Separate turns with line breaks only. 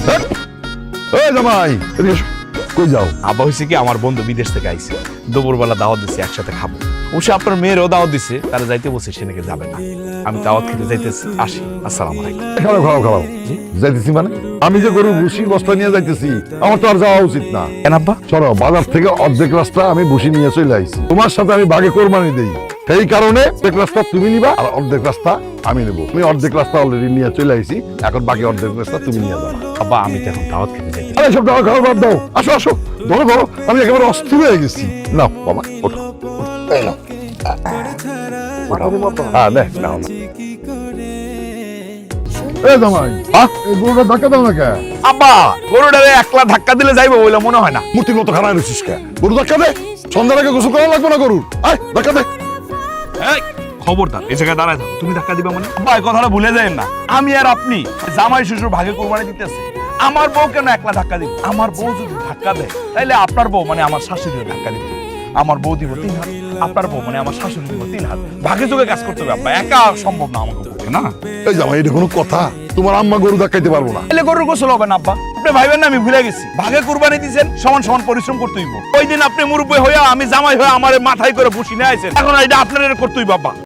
এই জামাই এদিকে এসো। কই যাও?
আব্বা হয়েছে কি, আমার বন্ধু বিদেশ থেকে আইছে, দুপুরবেলা দাওয়াত দিচ্ছে, একসাথে খাবো। অবশ্যই আপনার মেয়েরও দাওয়াত দিচ্ছে, তারা যাইতে বলছে, সে নাকি যাবে না। আমি দাওয়াত খেতে যাইতেছি, আসি। আসসালামু আলাইকুম।
খারাপ খারাপ খারাপ যাইতেছি মানে? আমি যে গরু ভুসি বস্তা নিয়ে যাইতেছি, আমার তো আর যাওয়া উচিত না।
কেন আব্বা?
শোনো, বাজার থেকে অর্ধেক রাস্তা আমি ভুসি নিয়ে চলে আইছি। তোমার সাথে আমি বাগে কোরবানি দেই, সেই কারণে অর্ধেক রাস্তা তুমি নিবা আর অর্ধেক রাস্তা আমি নেবো। তুমি অর্ধেক রাস্তা অলরেডি নিয়ে চলে আইছি, এখন বাকি অর্ধেক রাস্তা তুমি নিয়ে যাবা।
আব্বা আমি তো এখন দাওয়াত খেতে যাইতেছি।
আরে সব দাও, খাবার বাদ দাও, আসো আসো, ধরো ধরো, আমি একেবারে অস্থির হয়ে গেছি। নাও বাবা, ওঠো। এই নাও। হ্যাঁ, নে, নাও, নাও। এই জামাই, এই গরুটা ধাক্কা দাও না কে?
আব্বা গরুটারে একলা ধাক্কা দিলে যাইবো বলে মনে হয় না।
মূর্তির মতো খারাপ রয়েছিস কে? গরু ধাক্কা দে, সন্ধ্যার আগে গোসল করা লাগবে না গরুর। আয় ধাক্কা দে।
এই খবরদার, এই জায়গায় দাঁড়ায় থাকো। তুমি ধাক্কা দিবা মানে? আব্বা এই কথাটা ভুলে যাবেন না, আমি আর আপনি জামাই শ্বশুর ভাগে কোরবানি দিতেছে। আমার বউ কেন একলা ধাক্কা দিবে? আমার বউ যদি ধাক্কা দেয়, তাইলে আপনার বউ মানে আমার শাশুড়িও ধাক্কা দিবে। আমার বউ দিব 3 হাত, আপনার বউ মানে আমার শাশুড়ি দিব 3 হাত। ভাগে যোগে কাজ করতে হবে আব্বা, একা সম্ভব না আমাকে পক্ষে না।
এই জামাই, এটা কোনো কথা? তোমার আম্মা গরু ধাক্কাইতে পারবো না।
তাহলে গরুর গোসল হবে না আব্বা? আপনি ভাইবেন না আমি ভুলে গেছি, ভাগে কুরবানি দিয়েছেন, সমান সমান পরিশ্রম করতে হইব। ওই দিন আপনি মুরব্বী হইয়া, আমি জামাই হয়ে আমার মাথায় করে বসি নিয়ে আইছেন, এখন এটা আপনার করতে হইব আব্বা।